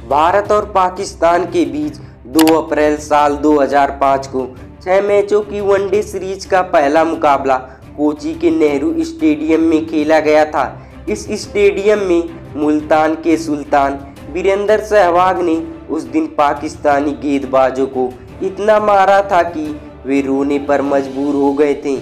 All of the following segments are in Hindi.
भारत और पाकिस्तान के बीच 2 अप्रैल साल 2005 को 6 मैचों की वनडे सीरीज का पहला मुकाबला कोची के नेहरू स्टेडियम में खेला गया था। इस स्टेडियम में मुल्तान के सुल्तान वीरेंद्र सहवाग ने उस दिन पाकिस्तानी गेंदबाजों को इतना मारा था कि वे रोने पर मजबूर हो गए थे।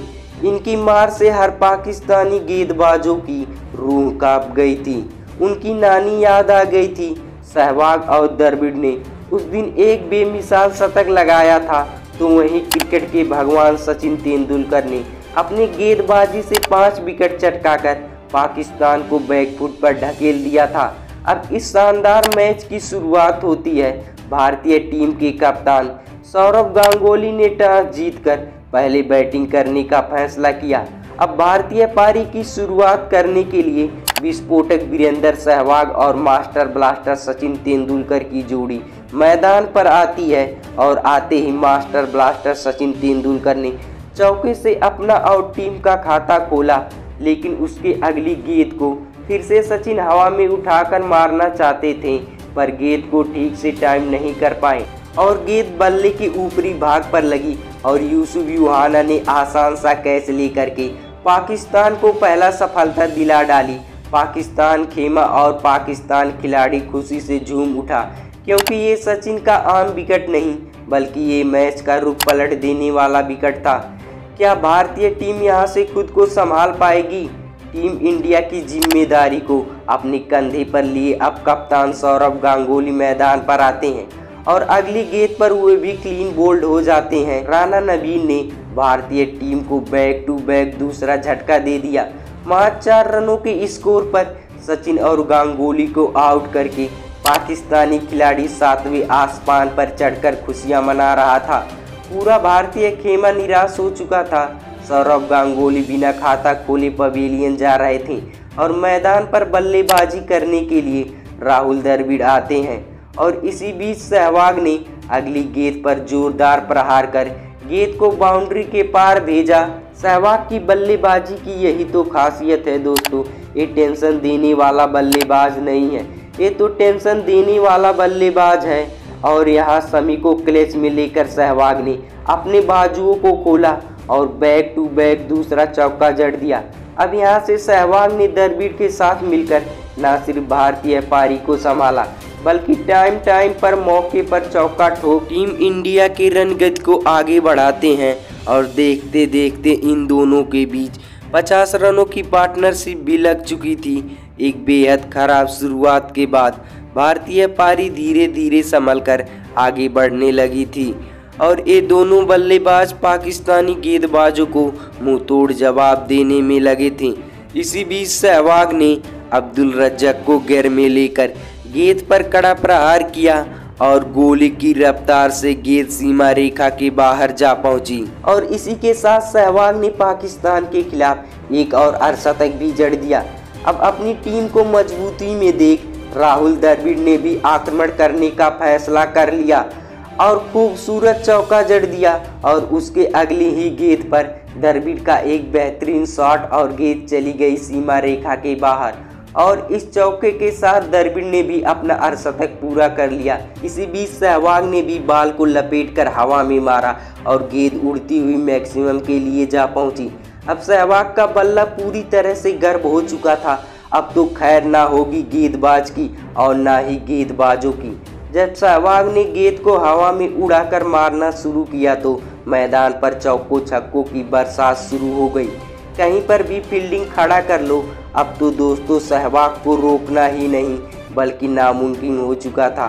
इनकी मार से हर पाकिस्तानी गेंदबाजों की रूह कांप गई थी। उनकी नानी याद आ गई थी। सहवाग और द्रविड़ ने उस दिन एक बेमिसाल शतक लगाया था, तो वहीं क्रिकेट के भगवान सचिन तेंदुलकर ने अपनी गेंदबाजी से 5 विकेट चटकाकर पाकिस्तान को बैकफुट पर ढकेल दिया था। अब इस शानदार मैच की शुरुआत होती है। भारतीय टीम के कप्तान सौरव गांगुली ने टॉस जीतकर पहले बैटिंग करने का फैसला किया। अब भारतीय पारी की शुरुआत करने के लिए विस्फोटक वीरेंद्र सहवाग और मास्टर ब्लास्टर सचिन तेंदुलकर की जोड़ी मैदान पर आती है और आते ही मास्टर ब्लास्टर सचिन तेंदुलकर ने चौके से अपना और टीम का खाता खोला, लेकिन उसके अगली गेंद को फिर से सचिन हवा में उठाकर मारना चाहते थे, पर गेंद को ठीक से टाइम नहीं कर पाए और गेंद बल्ले के ऊपरी भाग पर लगी और यूसुफ यूहाना ने आसान सा कैच लेकर के पाकिस्तान को पहला सफलता दिला डाली। पाकिस्तान खेमा और पाकिस्तान खिलाड़ी खुशी से झूम उठा, क्योंकि ये सचिन का आम विकेट नहीं बल्कि ये मैच का रुख पलट देने वाला विकेट था। क्या भारतीय टीम यहाँ से खुद को संभाल पाएगी? टीम इंडिया की जिम्मेदारी को अपने कंधे पर लिए अब कप्तान सौरव गांगुली मैदान पर आते हैं और अगली गेंद पर वे भी क्लीन बोल्ड हो जाते हैं। राणा नवीन ने भारतीय टीम को बैक टू बैक दूसरा झटका दे दिया। मात्र 4 रनों के स्कोर पर सचिन और गांगुली को आउट करके पाकिस्तानी खिलाड़ी 7वें आसमान पर चढ़कर खुशियां मना रहा था। पूरा भारतीय खेमा निराश हो चुका था। सौरव गांगुली बिना खाता खोले पवेलियन जा रहे थे और मैदान पर बल्लेबाजी करने के लिए राहुल द्रविड़ आते हैं और इसी बीच सहवाग ने अगली गेंद पर जोरदार प्रहार कर गेंद को बाउंड्री के पार भेजा। सहवाग की बल्लेबाजी की यही तो खासियत है दोस्तों। ये टेंशन देने वाला बल्लेबाज नहीं है, ये तो टेंशन देने वाला बल्लेबाज है। और यहाँ समी को क्लच में लेकर सहवाग ने अपने बाजुओं को खोला और बैक टू बैक दूसरा चौका जड़ दिया। अब यहाँ से सहवाग ने द्रविड़ के साथ मिलकर न सिर्फ भारतीय पारी को संभाला बल्कि टाइम पर मौके पर चौका ठोक टीम इंडिया के रनगति को आगे बढ़ाते हैं। और देखते देखते इन दोनों के बीच 50 रनों की पार्टनरशिप भी लग चुकी थी। एक बेहद खराब शुरुआत के बाद भारतीय पारी धीरे धीरे संभल कर आगे बढ़ने लगी थी और ये दोनों बल्लेबाज पाकिस्तानी गेंदबाजों को मुंह तोड़ जवाब देने में लगे थे। इसी बीच सहवाग ने अब्दुल रज्जाक को घेर में लेकर गेंद पर कड़ा प्रहार किया और गोली की रफ्तार से गेंद सीमा रेखा के बाहर जा पहुंची और इसी के साथ सहवाग ने पाकिस्तान के खिलाफ एक और अर्धशतक भी जड़ दिया। अब अपनी टीम को मजबूती में देख राहुल द्रविड़ ने भी आक्रमण करने का फैसला कर लिया और खूबसूरत चौका जड़ दिया और उसके अगली ही गेंद पर द्रविड़ का एक बेहतरीन शॉट और गेंद चली गई सीमा रेखा के बाहर और इस चौके के साथ द्रविड़ ने भी अपना अर्धशतक पूरा कर लिया। इसी बीच सहवाग ने भी बाल को लपेटकर हवा में मारा और गेंद उड़ती हुई मैक्सिमम के लिए जा पहुंची। अब सहवाग का बल्ला पूरी तरह से गर्म हो चुका था। अब तो खैर ना होगी गेंदबाज की और ना ही गेंदबाजों की। जब सहवाग ने गेंद को हवा में उड़ाकर मारना शुरू किया तो मैदान पर चौकों छक्कों की बरसात शुरू हो गई। कहीं पर भी फील्डिंग खड़ा कर लो। अब तो दोस्तों सहवाग को रोकना ही नहीं बल्कि नामुमकिन हो चुका था।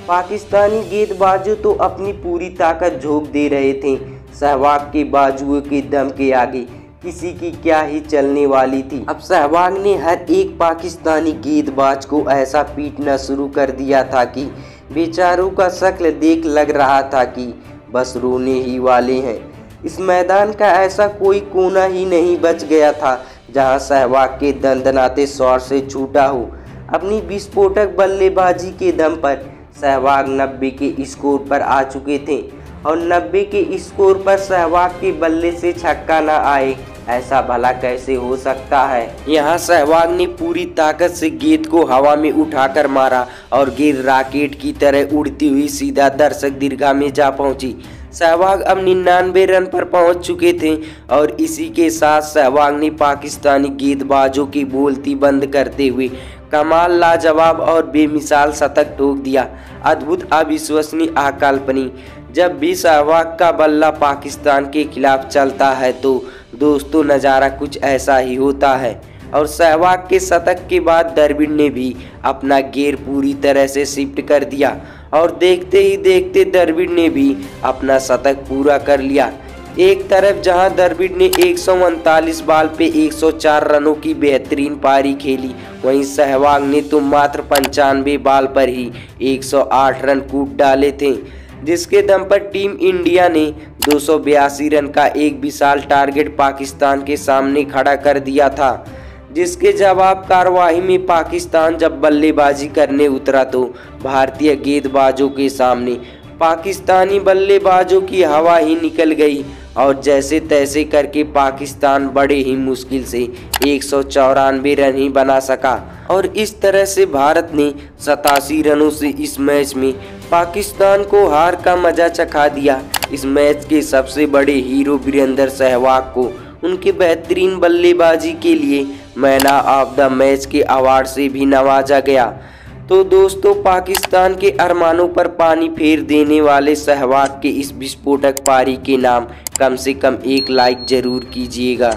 पाकिस्तानी गेंदबाजों तो अपनी पूरी ताकत झोंक दे रहे थे। सहवाग के बाजुओं के दम के आगे किसी की क्या ही चलने वाली थी। अब सहवाग ने हर एक पाकिस्तानी गेंदबाज को ऐसा पीटना शुरू कर दिया था कि बेचारों का शक्ल देख लग रहा था कि बस रोने ही वाले हैं। इस मैदान का ऐसा कोई कोना ही नहीं बच गया था जहां सहवाग के दंदनाते शॉट से छूटा हो। अपनी विस्फोटक बल्लेबाजी के दम पर सहवाग 90 के स्कोर पर आ चुके थे और 90 के स्कोर पर सहवाग के बल्ले से छक्का न आए ऐसा भला कैसे हो सकता है। यहाँ सहवाग ने पूरी ताकत से गेंद को हवा में उठाकर मारा और गेंद रॉकेट की तरह उड़ती हुई सीधा दर्शक दीर्घा में जा पहुंची। सहवाग अब 99 रन पर पहुंच चुके थे और इसी के साथ सहवाग ने पाकिस्तानी गेंदबाजों की बोलती बंद करते हुए कमाल, लाजवाब और बेमिसाल शतक ठोक दिया। अद्भुत, अविश्वसनीय, अकल्पनीय। जब भी सहवाग का बल्ला पाकिस्तान के खिलाफ चलता है तो दोस्तों नज़ारा कुछ ऐसा ही होता है। और सहवाग के शतक के बाद द्रविड़ ने भी अपना गियर पूरी तरह से शिफ्ट कर दिया और देखते ही देखते द्रविड़ ने भी अपना शतक पूरा कर लिया। एक तरफ जहां द्रविड़ ने 139 बॉल पे 104 रनों की बेहतरीन पारी खेली, वहीं सहवाग ने तो मात्र 95 बॉल पर ही 108 रन कूट डाले थे, जिसके दम पर टीम इंडिया ने 282 रन का एक विशाल टारगेट पाकिस्तान के सामने खड़ा कर दिया था। जिसके जवाब कार्यवाही में पाकिस्तान जब बल्लेबाजी करने उतरा तो भारतीय गेंदबाजों के सामने पाकिस्तानी बल्लेबाजों की हवा ही निकल गई और जैसे तैसे करके पाकिस्तान बड़े ही मुश्किल से 194 रन ही बना सका और इस तरह से भारत ने 87 रनों से इस मैच में पाकिस्तान को हार का मजा चखा दिया। इस मैच के सबसे बड़े हीरो वीरेंद्र सहवाग को उनके बेहतरीन बल्लेबाजी के लिए मैन ऑफ द मैच के अवार्ड से भी नवाजा गया। तो दोस्तों, पाकिस्तान के अरमानों पर पानी फेर देने वाले सहवाग के इस विस्फोटक पारी के नाम कम से कम एक लाइक जरूर कीजिएगा।